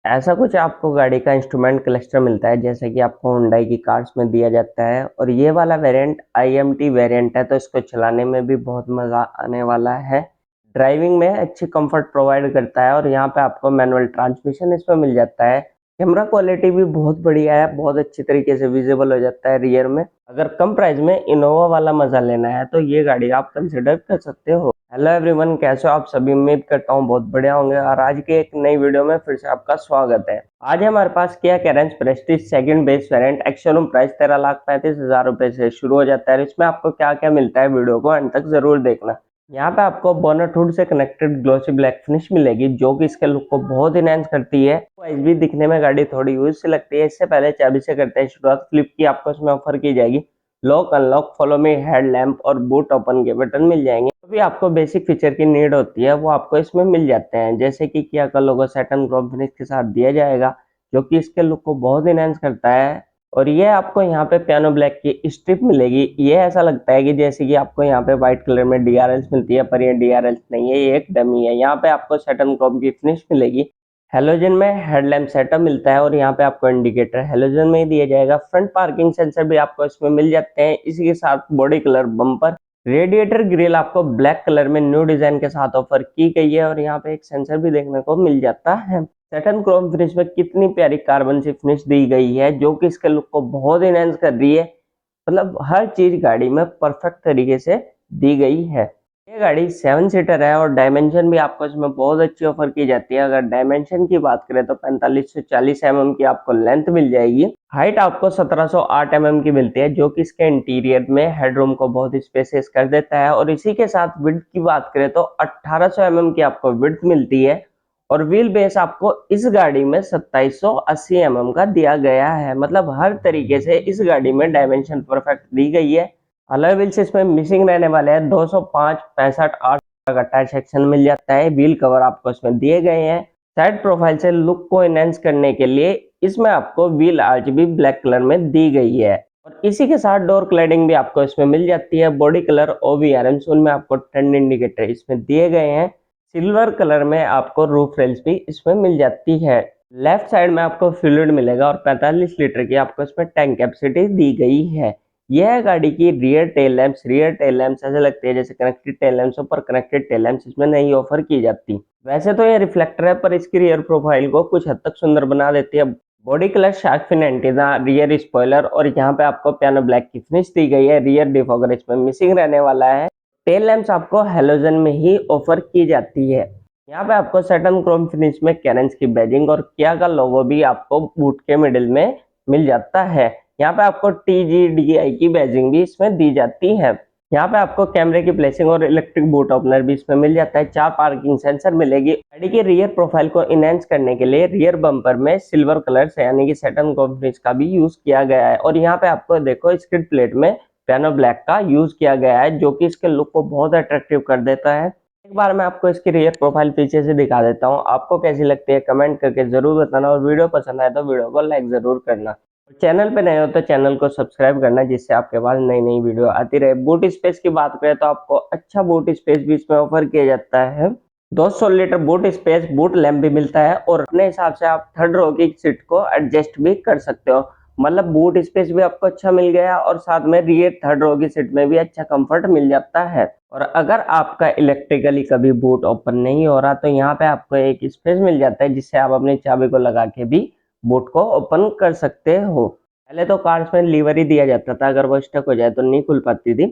ऐसा कुछ आपको गाड़ी का इंस्ट्रूमेंट क्लस्टर मिलता है जैसे कि आपको हुंडई की कार्स में दिया जाता है और ये वाला वेरिएंट IMT वेरिएंट है तो इसको चलाने में भी बहुत मज़ा आने वाला है। ड्राइविंग में अच्छी कंफर्ट प्रोवाइड करता है और यहाँ पे आपको मैनुअल ट्रांसमिशन इसमें मिल जाता है। कैमरा क्वालिटी भी बहुत बढ़िया है, बहुत अच्छी तरीके से विजिबल हो जाता है रियर में। अगर कम प्राइस में इनोवा वाला मजा लेना है तो ये गाड़ी आप कंसिडर कर सकते हो। हेलो एवरीवन, कैसे हो आप सभी? उम्मीद करता हूँ बहुत बढ़िया होंगे और आज की एक नई वीडियो में फिर से आपका स्वागत है। आज हमारे पास Kia Carens Prestige second base variant ex-showroom price 13,35,000 रुपए से शुरू हो जाता है। इसमें आपको क्या क्या मिलता है वीडियो को अंत तक जरूर देखना। यहाँ पे आपको बोनट हुड से कनेक्टेड ग्लोसी ब्लैक फिनिश मिलेगी जो कि इसके लुक को बहुत इनहेंस करती है। वाइज भी दिखने में गाड़ी थोड़ी यूज से लगती है। इससे पहले चाबी से करते हैं शुरुआत। फ्लिप की आपको इसमें ऑफर की जाएगी। Lock unlock, follow me, head lamp और बूट ओपन के बटन मिल जाएंगे। तो भी आपको बेसिक फीचर की नीड होती है वो आपको इसमें मिल जाते हैं, जैसे कि किया का लोगो सैटर्न क्रोम फिनिश के साथ दिया जाएगा जो कि इसके लुक को बहुत इनहेंस करता है। और ये आपको यहाँ पे पियानो ब्लैक की स्ट्रिप मिलेगी। ये ऐसा लगता है कि जैसे कि आपको यहाँ पे व्हाइट कलर में DRLs मिलती है, पर ये DRLs नहीं है, ये एक डमी है। यहाँ पे आपको सैटर्न क्रोम की फिनिश मिलेगी। हेलोजन में हेडलैम्प सेटअप मिलता है और यहाँ पे आपको इंडिकेटर हेलोजन में ही दिया जाएगा। फ्रंट पार्किंग सेंसर भी आपको इसमें मिल जाते हैं। इसी के साथ body colour bumper, radiator grille आपको ब्लैक कलर में न्यू डिजाइन के साथ ऑफर की गई है और यहाँ पे एक सेंसर भी देखने को मिल जाता है। सैटर्न क्रोम फिनिश में कितनी प्यारी कार्बन सी फिनिश दी गई है जो कि इसके लुक को बहुत इनहेंस कर रही है। मतलब हर चीज गाड़ी में परफेक्ट तरीके से दी गई है। ये गाड़ी 7 सीटर है और डायमेंशन भी आपको इसमें बहुत अच्छी ऑफर की जाती है। अगर डायमेंशन की बात करें तो 45 से 40 की आपको लेंथ मिल जाएगी। हाइट आपको 1708 की मिलती है जो कि इसके इंटीरियर में हेडरूम को बहुत स्पेसियस कर देता है। और इसी के साथ विड्थ की बात करें तो 1800 की आपको विड्थ मिलती है और व्हील बेस आपको इस गाड़ी में 2780 का दिया गया है। मतलब हर तरीके से इस गाड़ी में डायमेंशन परफेक्ट दी गई है। अलॉय व्हील्स इसमें मिसिंग रहने वाले हैं। 205, 65, 8 का टायर सेक्शन मिल जाता है। व्हील कवर आपको इसमें दिए गए हैं। साइड प्रोफाइल से लुक को एनहेंस करने के लिए इसमें आपको व्हील आर्च भी ब्लैक कलर में दी गई है और इसी के साथ डोर क्लैडिंग भी आपको इसमें मिल जाती है। बॉडी कलर OVRMs उनमें आपको टर्न इंडिकेटर इसमें दिए गए हैं। सिल्वर कलर में आपको रूफ रेल्स भी इसमें मिल जाती है। लेफ्ट साइड में आपको फ्लूइड मिलेगा और 45 लीटर की आपको इसमें टैंक कैपेसिटी दी गई है। यह गाड़ी की रियर टेल लैंप्स ऐसे लगते हैं जैसे कनेक्टेड टेल लैंप्स हो, पर कनेक्टेड टेल लैंप्स इसमें नहीं ऑफर की जाती। वैसे तो ये रिफ्लेक्टर है पर इसकी रियर प्रोफाइल को कुछ हद तक सुंदर बना देती है। Body colour shark fin antenna, rear spoiler और यहाँ पे आपको पियानो ब्लैक की फिनिश दी गई है। रियर डिफॉगर इसमें मिसिंग रहने वाला है। टेल लैंप्स आपको हेलोजन में ही ऑफर की जाती है। यहाँ पे आपको सैटर्न क्रोम फिनिश में कैरेंस की बैजिंग और किया का लोगो भी आपको बूट के मिडिल में मिल जाता है। यहाँ पे आपको TGDI की बैजिंग भी इसमें दी जाती है। यहाँ पे आपको कैमरे की प्लेसिंग और इलेक्ट्रिक बूट ओपनर भी इसमें मिल जाता है। 4 पार्किंग सेंसर मिलेगी। गाड़ी के रियर प्रोफाइल को इनहेंस करने के लिए रियर बम्पर में सिल्वर कलर से यानी कि सैटर्न क्रोम फिनिश का भी यूज किया गया है और यहाँ पे आपको देखो स्किड प्लेट में पियानो ब्लैक का यूज किया गया है जो कि इसके लुक को बहुत अट्रैक्टिव कर देता है। एक बार मैं आपको इसकी रियर प्रोफाइल पीछे से दिखा देता हूँ, आपको कैसी लगती है कमेंट करके जरूर बताना और वीडियो पसंद आए तो वीडियो को लाइक जरूर करना। चैनल पे नए हो तो चैनल को सब्सक्राइब करना जिससे आपके पास नई नई वीडियो आती रहे। बूट स्पेस की बात करें तो आपको अच्छा बूट स्पेस भी इसमें ऑफर किया जाता है। 200 litre boot space, boot lamp भी मिलता है और अपने हिसाब से आप थर्ड रो की सीट को एडजस्ट भी कर सकते हो। मतलब बूट स्पेस भी आपको अच्छा मिल गया और साथ में रियर थर्ड रो की सीट में भी अच्छा कंफर्ट मिल जाता है। और अगर आपका इलेक्ट्रिकली कभी बूट ओपन नहीं हो रहा तो यहाँ पे आपको एक स्पेस मिल जाता है जिससे आप अपनी चाबी को लगा के भी बूट को ओपन कर सकते हो। पहले तो कार्स में लीवर ही दिया जाता था, अगर वो स्टक हो जाए तो नहीं खुल पाती थी,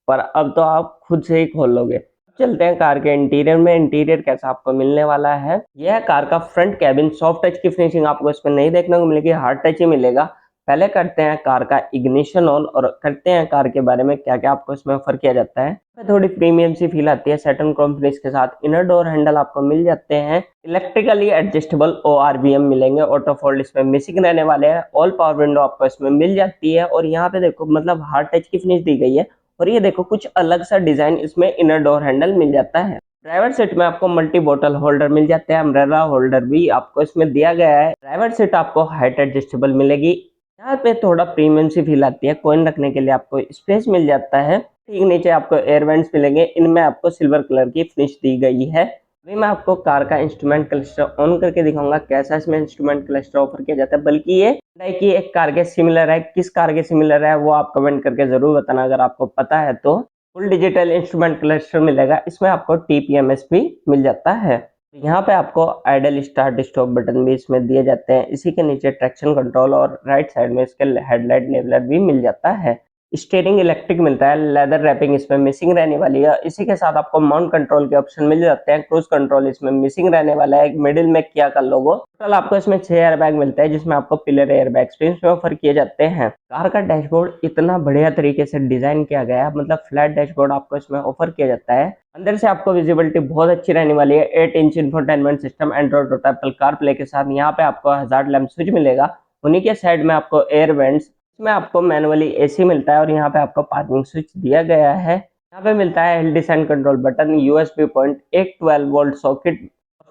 पर अब तो आप खुद से ही खोल लोगे। चलते हैं कार के इंटीरियर में। इंटीरियर कैसा आपको मिलने वाला है। यह कार का फ्रंट कैबिन सॉफ्ट टच की फिनिशिंग आपको इसमें नहीं देखने को मिलेगी, हार्ड टच ही मिलेगा। पहले करते हैं कार का इग्निशन ऑन और करते हैं कार के बारे में क्या क्या आपको इसमें ऑफर किया जाता है। थोड़ी प्रीमियम सी फील आती है। सैटर्न क्रोम फिनिश के साथ इनर डोर हैंडल आपको मिल जाते हैं। इलेक्ट्रिकली एडजस्टेबल ORVM मिलेंगे। ऑटो फोल्ड इसमें मिसिंग रहने वाले हैं। ऑल पावर विंडो आपको इसमें मिल जाती है और यहाँ पे देखो मतलब हार्ड टच की फिनिश दी गई है और ये देखो कुछ अलग सा डिजाइन इसमें इनर डोर हैंडल मिल जाता है। ड्राइवर सीट में आपको मल्टी बोतल होल्डर मिल जाते हैं। अम्ब्रेला होल्डर भी आपको इसमें दिया गया है। ड्राइवर सीट आपको हाइट एडजस्टेबल मिलेगी। यहाँ पे थोड़ा प्रीमियम सी फील आती है। कॉइन रखने के लिए आपको स्पेस मिल जाता है। ठीक नीचे आपको एयर वेंट्स मिलेंगे। इनमें आपको सिल्वर कलर की फिनिश दी गई है। अभी मैं आपको कार का इंस्ट्रूमेंट क्लस्टर ऑन करके दिखाऊंगा कैसा इसमें इंस्ट्रूमेंट क्लस्टर ऑफर किया जाता है। बल्कि ये Hyundai की एक कार के सिमिलर है, किस कार के सिमिलर है वो आप कमेंट करके जरूर बताना अगर आपको पता है तो। फुल डिजिटल इंस्ट्रूमेंट क्लस्टर मिलेगा, इसमें आपको TPMS भी मिल जाता है। यहाँ पे आपको आइडल स्टार्ट स्टॉप बटन भी इसमें दिए जाते हैं। इसी के नीचे ट्रैक्शन कंट्रोल और राइट साइड में इसके हेडलाइट लेवलर भी मिल जाता है। स्टीयरिंग इलेक्ट्रिक मिलता है, लेदर रैपिंग इसमें मिसिंग रहने वाली है। इसी के साथ आपको माउंट कंट्रोल के ऑप्शन मिल जाते हैं। क्रूज कंट्रोल इसमें मिसिंग रहने वाला है। मिडिल में किया का लोगो। टोटल आपको इसमें 6 एयरबैग मिलते हैं, जिसमें आपको पिलर एयरबैग्स भी इसमें ऑफर किए जाते हैं। कार का डैशबोर्ड इतना बढ़िया तरीके से डिजाइन किया गया है, मतलब फ्लैट डैशबोर्ड आपको इसमें ऑफर किया जाता है। अंदर से आपको विजिबिलिटी बहुत अच्छी रहने वाली है। 8 inch infotainment system, Android auto, Apple CarPlay के साथ। यहाँ पे आपको हजार्ड लैंप स्विच मिलेगा। उन्हीं के साइड में आपको एयर वेंट्स, इसमें आपको मैनुअली AC मिलता है और यहाँ पे आपको पार्किंग स्विच दिया गया है। यहाँ पे मिलता है hill descent control button, USB point, एक 12 वोल्ट सॉकेट,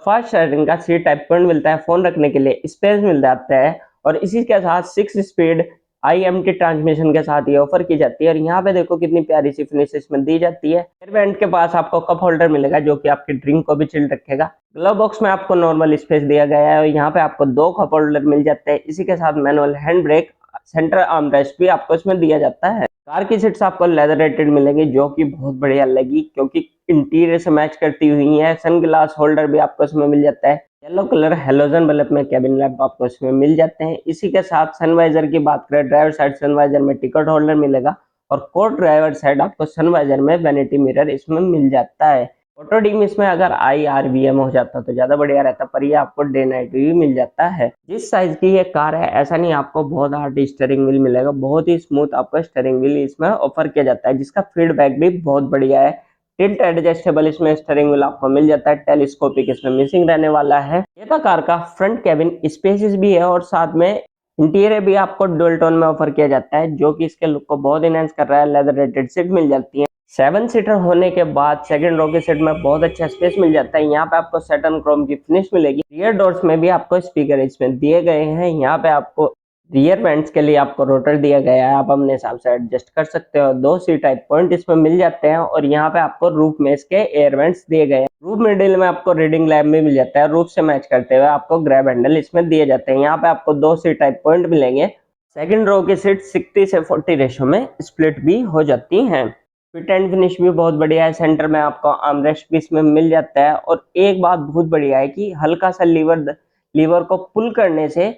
फास्ट चार्जिंग का C टाइप पॉइंट मिलता है। फोन रखने के लिए स्पेस मिल जाता है और इसी के साथ 6 स्पीड IMT ट्रांसमिशन के साथ ये ऑफर की जाती है। और यहाँ पे देखो कितनी प्यारी सी फिनिश इसमें दी जाती है। एयर वेंट के पास आपको कप होल्डर मिलेगा जो कि आपकी ड्रिंक को भी चिल्ड रखेगा। ग्लव बॉक्स में आपको नॉर्मल स्पेस दिया गया है और यहाँ पे आपको 2 कप होल्डर मिल जाते हैं। इसी के साथ manual hand brake, centre armrest भी आपको इसमें दिया जाता है। कार की सीट्स आपको लेदर रेटेड मिलेंगी जो कि बहुत बढ़िया लगी, क्योंकि इंटीरियर से मैच करती हुई है। सन ग्लास होल्डर भी आपको इसमें मिल जाता है। येलो कलर हेलोजन बल्ब में कैबिन लैंप आपको इसमें मिल जाते हैं। इसी के साथ सनवाइजर की बात करें, ड्राइवर साइड सनवाइजर में टिकट होल्डर मिलेगा और को ड्राइवर साइड आपको सनवाइजर में वैनिटी मिरर इसमें मिल जाता है। ऑटो डीम इसमें अगर IRVM हो जाता तो ज्यादा बढ़िया रहता, पर ये आपको डे नाइट भी मिल जाता है। जिस साइज की ये कार है, ऐसा नहीं आपको बहुत हार्ड स्टीयरिंग व्हील मिलेगा, बहुत ही स्मूथ आपको स्टीयरिंग व्हील इसमें ऑफर किया जाता है, जिसका फीडबैक भी बहुत बढ़िया है। टिल्ट एडजस्टेबल इसमें स्टीयरिंग व्हील आपको मिल जाता है। टेलीस्कोपिक इसमें मिसिंग रहने वाला है। ये था कार का फ्रंट कैबिन, स्पेसिस भी है और साथ में इंटीरियर भी आपको डुअल टोन में ऑफर किया जाता है, जो कि इसके लुक को बहुत इनहेंस कर रहा है। लेदर रेटेड सीट मिल जाती है। 7 सीटर होने के बाद सेकंड रो के सीट में बहुत अच्छा स्पेस मिल जाता है। यहाँ पे आपको सैटर्न क्रोम की फिनिश मिलेगी। रियर डोर्स में भी आपको स्पीकर इसमें दिए गए हैं। यहाँ पे आपको रियर वेंट्स के लिए आपको रोटर दिया गया है, आप अपने हिसाब से एडजस्ट कर सकते हो। 2 C टाइप पॉइंट इसमें मिल जाते हैं और यहाँ पे आपको रूफ में इसके एयर वेंट्स दिए गए हैं। रूफ मिडिल में आपको रीडिंग लैम्प भी मिल जाता है। रूफ से मैच करते हुए आपको ग्रैब हैंडल इसमें दिए जाते हैं। यहाँ पे आपको 2 C टाइप पॉइंट मिलेंगे। सेकंड रो की सीट 60 से 40 रेशो में स्प्लिट भी हो जाती हैं। फिट एंड फिनिश भी बहुत बढ़िया है। सेंटर में आपको आर्मरेस्ट भी इसमें मिल जाता है और एक बात बहुत बढ़िया है कि हल्का सा लीवर को पुल करने से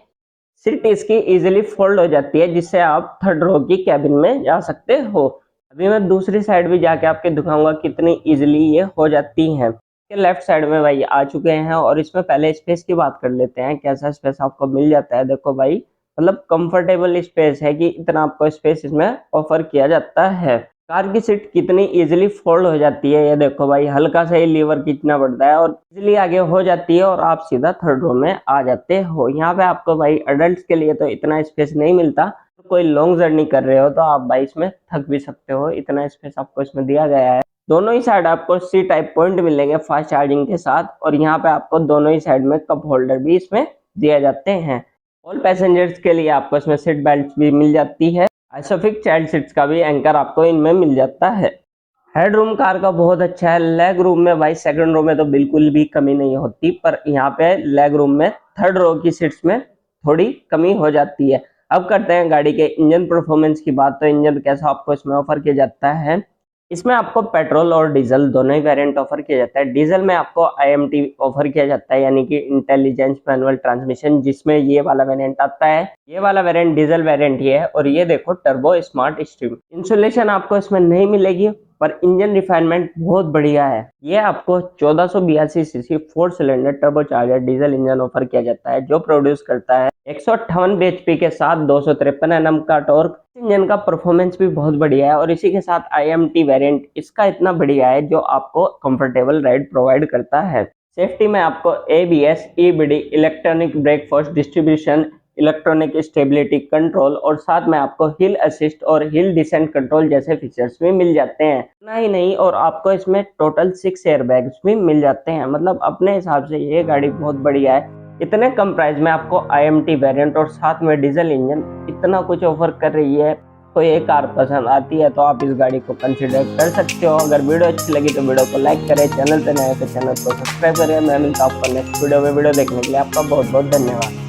सीट इसकी इजीली फोल्ड हो जाती है, जिससे आप थर्ड रो की कैबिन में जा सकते हो। अभी मैं दूसरी साइड भी जाके आपके दिखाऊंगा कितनी इजीली ये हो जाती हैं। लेफ्ट साइड में भाई आ चुके हैं और इसमें पहले स्पेस की बात कर लेते हैं। कैसा स्पेस आपको मिल जाता है, देखो भाई, मतलब कंफर्टेबल स्पेस है कि इतना आपको स्पेस इसमें ऑफर किया जाता है। कार की सीट कितनी इजीली फोल्ड हो जाती है, ये देखो भाई, हल्का सा ही लीवर कितना बढ़ता है और इजीली आगे हो जाती है और आप सीधा थर्ड रो में आ जाते हो। यहाँ पे आपको भाई अडल्ट के लिए तो इतना स्पेस नहीं मिलता, तो कोई लॉन्ग जर्नी कर रहे हो तो आप भाई इसमें थक भी सकते हो, इतना स्पेस आपको इसमें दिया गया है। दोनों ही साइड आपको C टाइप पॉइंट मिलेंगे फास्ट चार्जिंग के साथ और यहाँ पे आपको दोनों ही साइड में कप होल्डर भी इसमें दिए जाते हैं। ऑल पैसेंजर्स के लिए आपको इसमें सीट बेल्ट भी मिल जाती है। आइसोफिक चाइल्ड सीट्स का भी एंकर आपको इनमें मिल जाता है। हेड रूम कार का बहुत अच्छा है। लेग रूम में भाई सेकंड रो में तो बिल्कुल भी कमी नहीं होती, पर यहाँ पे लेग रूम में थर्ड रो की सीट्स में थोड़ी कमी हो जाती है। अब करते हैं गाड़ी के इंजन परफॉर्मेंस की बात। तो इंजन कैसा आपको इसमें ऑफर किया जाता है, इसमें आपको पेट्रोल और डीजल दोनों ही वेरिएंट ऑफर किया जाता है। डीजल में आपको IMT ऑफर किया जाता है, यानी कि इंटेलिजेंस मैनुअल ट्रांसमिशन, जिसमें ये वाला वेरिएंट आता है। ये वाला वेरिएंट डीजल वेरिएंट ये है और ये देखो टर्बो स्मार्ट स्ट्रीम। इंसुलेशन आपको इसमें नहीं मिलेगी, पर इंजन रिफाइनमेंट बहुत बढ़िया है। ये आपको 1482 CC 4 cylinder turbocharger diesel engine offer किया जाता है, जो प्रोड्यूस करता है 158 bhp के साथ 253 Nm का टॉर्क। इंजन का परफॉर्मेंस भी बहुत बढ़िया है और इसी के साथ IMT वेरिएंट इसका इतना बढ़िया है जो आपको कंफर्टेबल राइड प्रोवाइड करता है। सेफ्टी में आपको ABS, EBD, electronic brake force distribution, electronic stability control और साथ में आपको हिल असिस्ट और हिल डिसेंट कंट्रोल जैसे फीचर्स भी मिल जाते हैं। इतना ही नहीं, और आपको इसमें टोटल 6 एयरबैग्स भी मिल जाते हैं। मतलब अपने हिसाब से ये गाड़ी बहुत बढ़िया है। इतने कम प्राइस में आपको IMT वेरिएंट और साथ में डीजल इंजन इतना कुछ ऑफर कर रही है, आपको ये कार पसंद आती है तो आप इस गाड़ी को कंसिडर कर सकते हो। अगर वीडियो अच्छी लगी तो वीडियो को लाइक करें, चैनल पे नए हैं तो चैनल को सब्सक्राइब करें। मैं मिलता हूँ आपको नेक्स्ट वीडियो में। वीडियो देखने के लिए आपका बहुत बहुत धन्यवाद।